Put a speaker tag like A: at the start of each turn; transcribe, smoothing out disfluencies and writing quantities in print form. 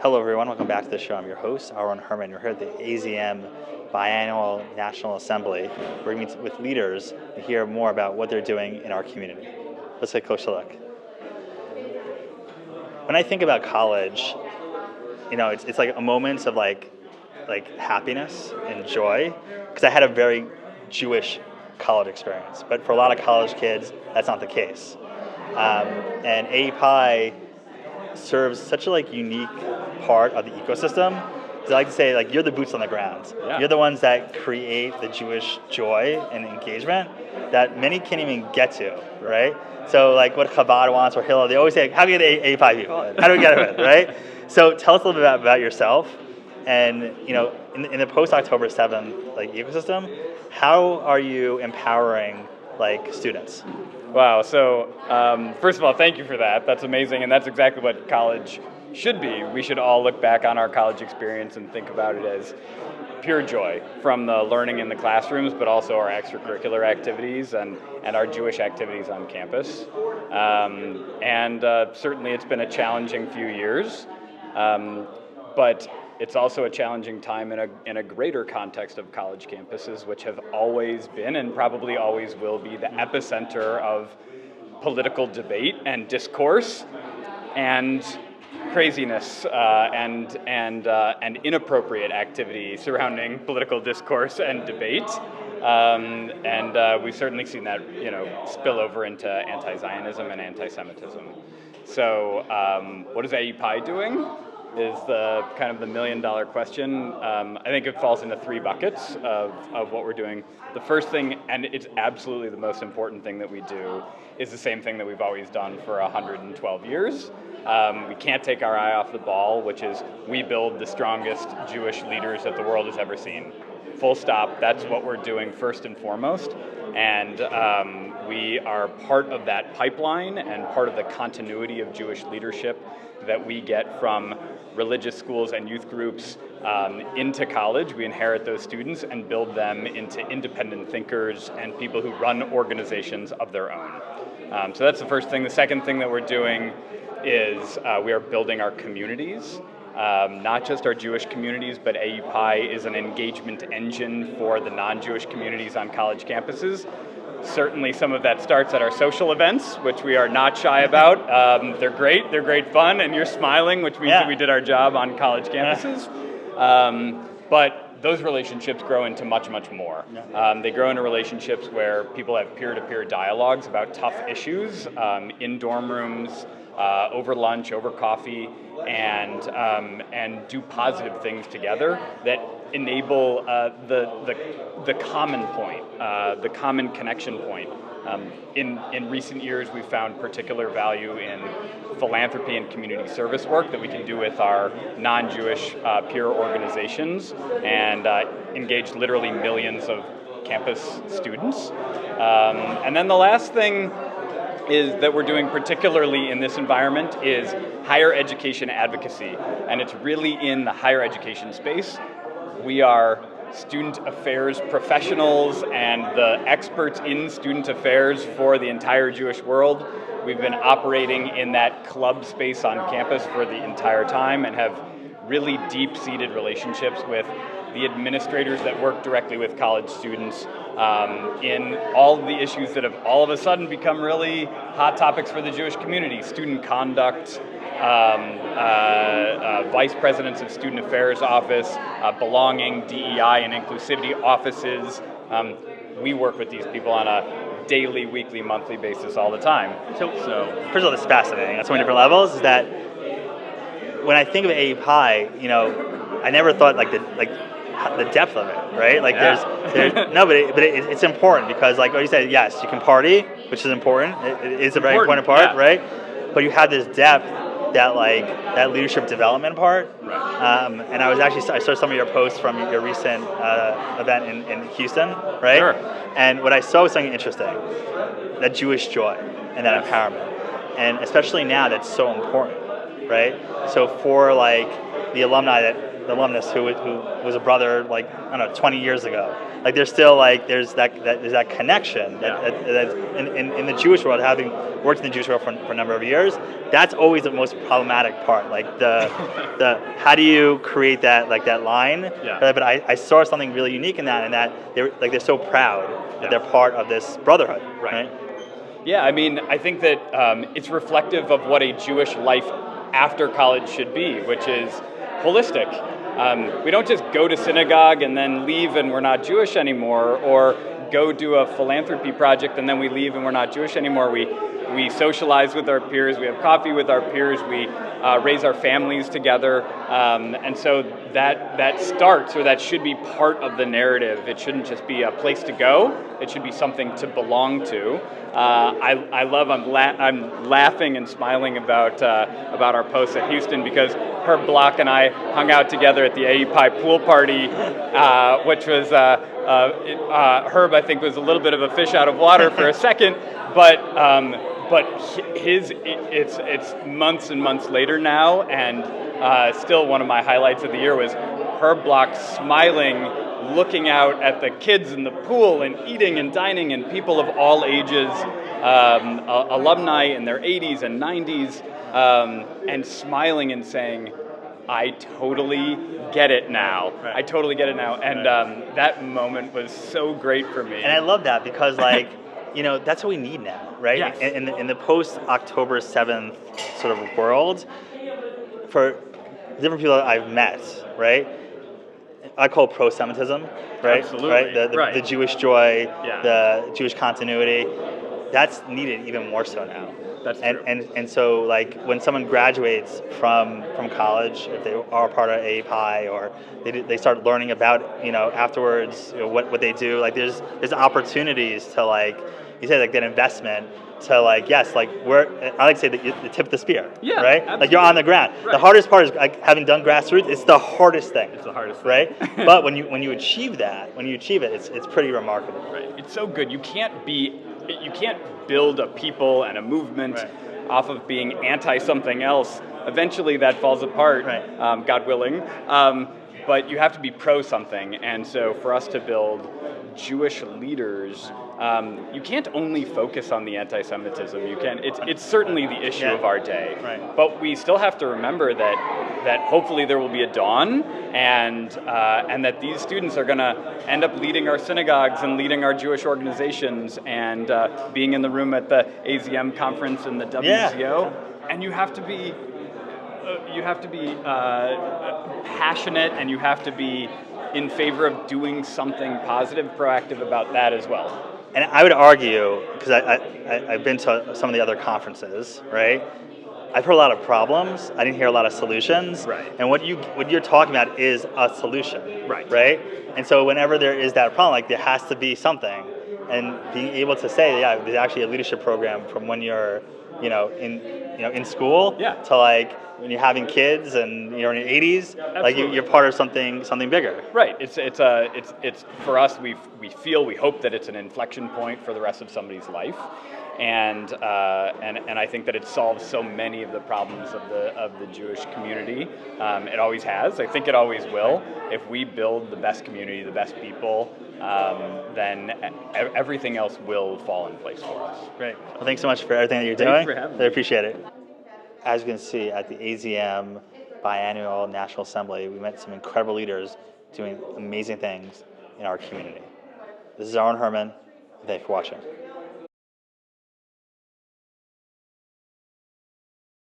A: Hello everyone, welcome back to the show. I'm your host, Aaron Herman. We're here at the AZM Biennial National Assembly. We're going to meet with leaders to hear more about what they're doing in our community. Let's take a closer look. When I think about college, it's like a moment of like happiness and joy, because I had a very Jewish college experience. But for a lot of college kids, that's not the case. And AEPi serves such a unique part of the ecosystem. I like to say, you're the boots on the ground.
B: Yeah.
A: You're the ones that create the Jewish joy and engagement that many can't even get to, right? So what Chabad wants or Hillel, they always say, how do we get AEPi people? How do we get it, right? So tell us a little bit about yourself, and in the post-October 7th ecosystem, how are you empowering students?
B: Wow, so first of all, thank you for that. That's amazing, and that's exactly what college should be. We should all look back on our college experience and think about it as pure joy from the learning in the classrooms, but also our extracurricular activities and our Jewish activities on campus. Certainly it's been a challenging few years, but it's also a challenging time in a greater context of college campuses, which have always been and probably always will be the epicenter of political debate and discourse and craziness and inappropriate activity surrounding political discourse and debate. We've certainly seen that spill over into anti-Zionism and antisemitism. So what is AEPi doing? Is the kind of the $1 million question. I think it falls into three buckets of what we're doing. The first thing, and it's absolutely the most important thing that we do, is the same thing that we've always done for 112 years. We can't take our eye off the ball, which is we build the strongest Jewish leaders that the world has ever seen. Full stop, that's what we're doing first and foremost. And we are part of that pipeline and part of the continuity of Jewish leadership that we get from religious schools and youth groups into college. We inherit those students and build them into independent thinkers and people who run organizations of their own. So that's the first thing. The second thing that we're doing is we are building our communities. Not just our Jewish communities, but AEPi is an engagement engine for the non-Jewish communities on college campuses. Certainly some of that starts at our social events, which we are not shy about. They're great fun, and you're smiling, which means that we did our job on college campuses. But those relationships grow into much, much more. They grow into relationships where people have peer-to-peer dialogues about tough issues in dorm rooms, over lunch, over coffee, and do positive things together that enable the common point, the common connection point. In recent years, we've found particular value in philanthropy and community service work that we can do with our non-Jewish peer organizations and engage literally millions of campus students. And then the last thing is that we're doing particularly in this environment is higher education advocacy, and it's really in the higher education space. We are student affairs professionals and the experts in student affairs for the entire Jewish world. We've been operating in that club space on campus for the entire time and have really deep-seated relationships with the administrators that work directly with college students in all of the issues that have all of a sudden become really hot topics for the Jewish community: student conduct, vice presidents of student affairs office, belonging, DEI and inclusivity offices. We work with these people on a daily, weekly, monthly basis all the time.
A: So first of all, this is fascinating on so many different levels. Is that when I think of AEPi, I never thought the depth of it, right? It's important because, like you said, yes, you can party, which is important. It is a very important part, right? But you have this depth, that leadership development part.
B: Right.
A: And I saw some of your posts from your recent event in Houston, right?
B: Sure.
A: And what I saw was something interesting: that Jewish joy and that empowerment, and especially now that's so important, right? So for the alumni that the alumnus who was a brother like I don't know 20 years ago. Like there's still like there's that connection that in the Jewish world, having worked in the Jewish world for a number of years, that's always the most problematic part. Like the how do you create that that line?
B: Yeah.
A: But I saw something really unique in that they're so proud that they're part of this brotherhood. Right?
B: Yeah, I mean, I think that it's reflective of what a Jewish life after college should be, which is holistic. We don't just go to synagogue and then leave and we're not Jewish anymore, or go do a philanthropy project and then we leave and we're not Jewish anymore. We socialize with our peers, we have coffee with our peers, we raise our families together, and so that starts, or that should be part of the narrative. It shouldn't just be a place to go, it should be something to belong to. I'm laughing and smiling about our posts at Houston, because Herb Block and I hung out together at the AEPi pool party, which was Herb, I think, was a little bit of a fish out of water for a second, but it's months and months later now, and still one of my highlights of the year was Herb Block smiling, looking out at the kids in the pool and eating and dining, and people of all ages, alumni in their 80s and 90s, and smiling and saying, I totally get it now. Right. I totally get it now. And that moment was so great for me.
A: And I love that because, like, that's what we need now, right?
B: Yes.
A: In the post-October 7th sort of world, for different people that I've met, right? I call it pro-Semitism, right?
B: Absolutely.
A: Right? The Jewish joy, the Jewish continuity, that's needed even more so now.
B: That's true.
A: And so, like, when someone graduates from college, if they are part of AEPi, or they start learning about afterwards what they do, like there's opportunities to, like you said, like that investment to, like, yes, like I like to say the tip of the spear,
B: yeah,
A: right?
B: Absolutely.
A: Like you're on the ground. Right. The hardest part is, like, having done grassroots. It's the hardest thing.
B: It's the hardest thing.
A: Right? But when you achieve it, it's pretty remarkable.
B: Right. It's so good. You can't build a people and a movement off of being anti something else. Eventually that falls apart, God willing. But you have to be pro something. And so for us to build Jewish leaders, you can't only focus on the anti-Semitism. You can. It's certainly the issue of our day.
A: Right.
B: But we still have to remember that hopefully there will be a dawn, and that these students are going to end up leading our synagogues and leading our Jewish organizations, and being in the room at the AZM conference and the WCO. And you have to be passionate, and you have to be in favor of doing something positive, proactive about that as well.
A: And I would argue, because I've been to some of the other conferences, right? I've heard a lot of problems. I didn't hear a lot of solutions.
B: Right.
A: And what you're talking about is a solution.
B: Right.
A: Right? And so whenever there is that problem, like, there has to be something. And being able to say, there's actually a leadership program from when you're, in school to, like, when you're having kids and you're in your 80s,
B: Absolutely.
A: like you're part of something bigger.
B: Right. It's for us. We hope that it's an inflection point for the rest of somebody's life, and I think that it solves so many of the problems of the Jewish community. It always has. I think it always will. If we build the best community, the best people, then everything else will fall in place for us.
A: Great. Well, thanks so much for everything that you're doing.
B: Thanks for having me.
A: I appreciate it. As you can see, at the AZM Biennial National Assembly, we met some incredible leaders doing amazing things in our community. This is Aaron Herman. Thanks for watching.